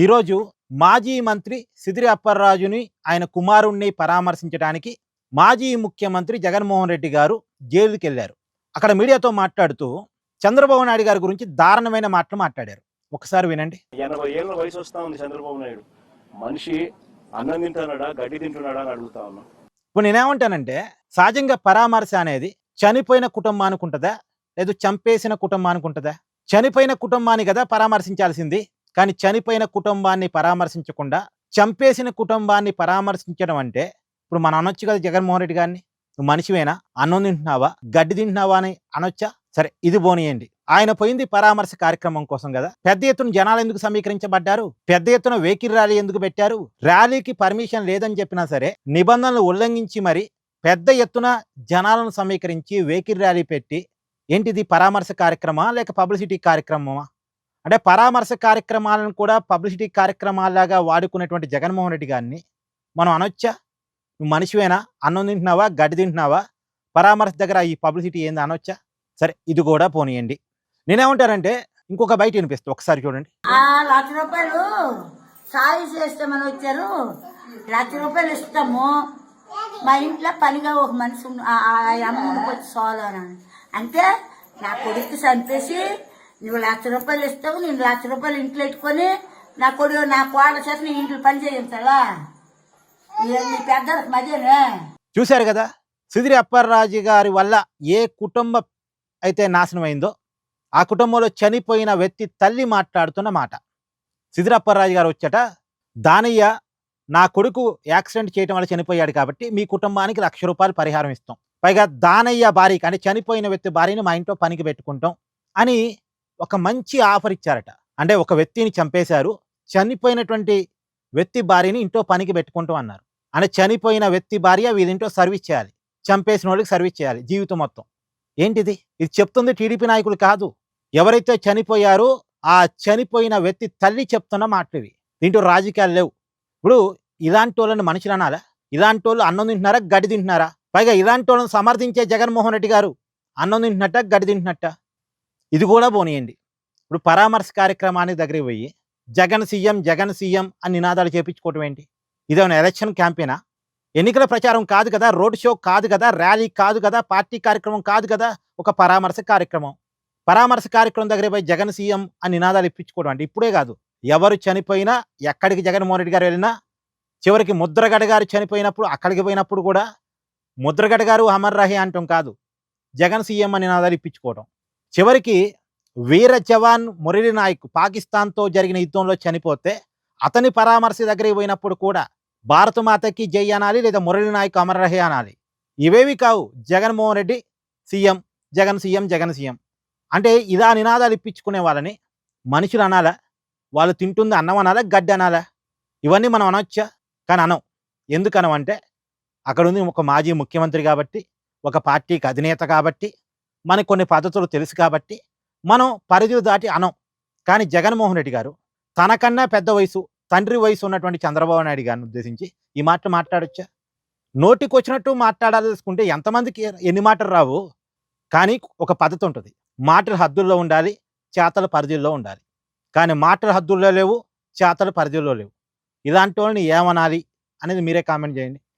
ఈరోజు మాజీ మంత్రి సిదిరి అప్పర్రాజుని, ఆయన కుమారుణ్ణి పరామర్శించడానికి మాజీ ముఖ్యమంత్రి జగన్మోహన్ రెడ్డి గారు జైలుకెళ్లారు. అక్కడ మీడియాతో మాట్లాడుతూ చంద్రబాబు నాయుడు గారి గురించి దారుణమైన మాటలు మాట్లాడారు. ఒకసారి వినండి. 80 ఏళ్ల వయసు వస్తా ఉంది చంద్రబాబు నాయుడు. మనిషి అన్నం తింటున్నాడా, గడ్డి తింటున్నాడా అని అడుగుతా ఉన్నా. ఇప్పుడు నేనేమంటానంటే, సహజంగా పరామర్శ అనేది చనిపోయిన కుటుంబానికి ఉంటుందా, లేదు చంపేసిన కుటుంబానికి ఉంటుందా? చనిపోయిన కుటుంబాన్ని కదా పరామర్శించాల్సింది. కానీ చనిపోయిన కుటుంబాన్ని పరామర్శించకుండా చంపేసిన కుటుంబాన్ని పరామర్శించడం అంటే, ఇప్పుడు మనం అనొచ్చు కదా జగన్మోహన్ రెడ్డి గారిని, నువ్వు మనిషివేనా, అన్నం తింటున్నావా, గడ్డి తింటున్నావా అని అనొచ్చా? సరే, ఇది పోనీయండి. ఆయన పోయింది పరామర్శ కార్యక్రమం కోసం కదా. పెద్ద ఎత్తున జనాలు ఎందుకు సమీకరించబడ్డారు? పెద్ద ఎత్తున వెహికల్ ర్యాలీ ఎందుకు పెట్టారు? ర్యాలీకి పర్మిషన్ లేదని చెప్పినా సరే నిబంధనలు ఉల్లంఘించి మరి పెద్ద ఎత్తున జనాలను సమీకరించి వెహికల్ ర్యాలీ పెట్టి, ఏంటిది పరామర్శ కార్యక్రమా లేక పబ్లిసిటీ కార్యక్రమమా? అంటే పరామర్శ కార్యక్రమాలను కూడా పబ్లిసిటీ కార్యక్రమాల్లాగా వాడుకునేటువంటి జగన్మోహన్ రెడ్డి గారిని మనం అనొచ్చా? నువ్వు మనిషివేనా, అన్నం తింటున్నావా, గడ్డి తింటున్నావా, పరామర్శ దగ్గర ఈ పబ్లిసిటీ ఏంది అనొచ్చా? సరే, ఇది కూడా పోనీయండి. నేనేమంటానంటే, ఇంకొక బయట వినిపిస్తా, ఒకసారి చూడండి. రూ. 1,00,000 సాయి చేస్తామని వచ్చారు. రూ. 1,00,000 ఇస్తాము. మా ఇంట్లో పనిగా ఒక మనిషి అమ్మకి వచ్చి సోలోని అంటే నా కొడుకు చంపేసి నువ్వు రూ. 1,00,000 ఇస్తావు, నేను రూ. 1,00,000 ఇంట్లో పెట్టుకొని నా కొడుకు నా కోళ్ళ చేత నీ ఇంట్లో పని చేయించాలా? నీ పెద్దలకు మధ్యనే చూశారు కదా, సిదిరి అప్పర్రాజు గారి వల్ల ఏ కుటుంబం అయితే నాశనం అయిందో, ఆ కుటుంబంలో చనిపోయిన వ్యక్తి తల్లి మాట్లాడుతున్న మాట. సిదిరి అప్పర్రాజు గారు వచ్చట, దానయ్య నా కొడుకు యాక్సిడెంట్ చేయడం వల్ల చనిపోయాడు కాబట్టి మీ కుటుంబానికి ₹1,00,000 పరిహారం ఇస్తాం, పైగా దానయ్య భార్యకి, అంటే చనిపోయిన వ్యక్తి భార్యని మా ఇంట్లో పనికి పెట్టుకుంటాం అని ఒక మంచి ఆఫర్ ఇచ్చారట. అంటే ఒక వ్యక్తిని చంపేశారు, చనిపోయినటువంటి వ్యక్తి భార్యని ఇంట్లో పనికి పెట్టుకుంటాం అన్నారు. అంటే చనిపోయిన వ్యక్తి భార్య వీళ్ళింట్లో సర్వీస్ చేయాలి, చంపేసిన వాళ్ళకి సర్వీస్ చేయాలి జీవితం మొత్తం. ఏంటిది? ఇది చెప్తుంది టీడీపీ నాయకులు కాదు, ఎవరైతే చనిపోయారో ఆ చనిపోయిన వ్యక్తి తల్లి చెప్తున్న మాటలు ఇవి. దీంట్లో రాజకీయాలు లేవు. ఇప్పుడు ఇలాంటి వాళ్ళని మనుషులు అనాలా? ఇలాంటి వాళ్ళు అన్నం తింటున్నారా, గడ్డి తింటున్నారా? పైగా ఇలాంటి వాళ్ళని సమర్థించే జగన్మోహన్ రెడ్డి గారు అన్నం తింటున్నట్ట, గడ్డి తింటున్నట్ట? ఇది కూడా పోనీయండి. ఇప్పుడు పరామర్శ కార్యక్రమానికి దగ్గరికి పోయి జగన్ సీఎం, జగన్ సీఎం అని నినాదాలు చేపించుకోవటం ఏంటి? ఇదేమైనా ఎలక్షన్ క్యాంపెయినా? ఎన్నికల ప్రచారం కాదు కదా, రోడ్ షో కాదు కదా, ర్యాలీ కాదు కదా, పార్టీ కార్యక్రమం కాదు కదా, ఒక పరామర్శ కార్యక్రమం. పరామర్శ కార్యక్రమం దగ్గర పోయి జగన్ సీఎం అని నినాదాలు ఇప్పించుకోవడం అంటే, ఇప్పుడే కాదు, ఎవరు చనిపోయినా, ఎక్కడికి జగన్మోహన్ రెడ్డి గారు వెళ్ళినా, చివరికి ముద్రగడ గారు చనిపోయినప్పుడు అక్కడికి పోయినప్పుడు కూడా ముద్రగడ గారు అమర్ రహే అంటాం కాదు, జగన్ సీఎం అని నినాదాలు ఇప్పించుకోవడం. చివరికి వీర జవాన్ మురళీ నాయక్ పాకిస్తాన్తో జరిగిన యుద్ధంలో చనిపోతే అతని పరామర్శ దగ్గరికి పోయినప్పుడు కూడా భారత మాతకి జై అనాలి, లేదా మురళీ నాయక్ అమర్ రహే అనాలి. ఇవేవి కావు, Jaganmohan Reddy CM, Jagan CM, Jagan CM అంటే ఇలా నినాదాలు ఇప్పించుకునే వాళ్ళని మనుషులు అనాలా? వాళ్ళు తింటుంది అన్నం అనాలా, గడ్డి అనాలా? ఇవన్నీ మనం అనొచ్చా? కానీ అనం. ఎందుకు అనమంటే, అక్కడ ఉంది ఒక మాజీ ముఖ్యమంత్రి కాబట్టి, ఒక పార్టీకి అధినేత కాబట్టి, మనకు కొన్ని పద్ధతులు తెలుసు కాబట్టి మనం పరిధులు దాటి అనం. కానీ జగన్మోహన్ రెడ్డి గారు తనకన్నా పెద్ద వయసు, తండ్రి వయసు ఉన్నటువంటి చంద్రబాబు నాయుడు గారిని ఉద్దేశించి ఈ మాటలు మాట్లాడొచ్చా? నోటికి వచ్చినట్టు మాట్లాడాల్సుకుంటే ఎంతమందికి ఎన్ని మాటలు రావు. కానీ ఒక పద్ధతి ఉంటుంది, మాటలు హద్దుల్లో ఉండాలి, చేతల పరిధుల్లో ఉండాలి. కానీ మాటలు హద్దుల్లో లేవు, చేతల పరిధుల్లో లేవు. ఇలాంటి వాళ్ళని ఏమనాలి అనేది మీరే కామెంట్ చేయండి.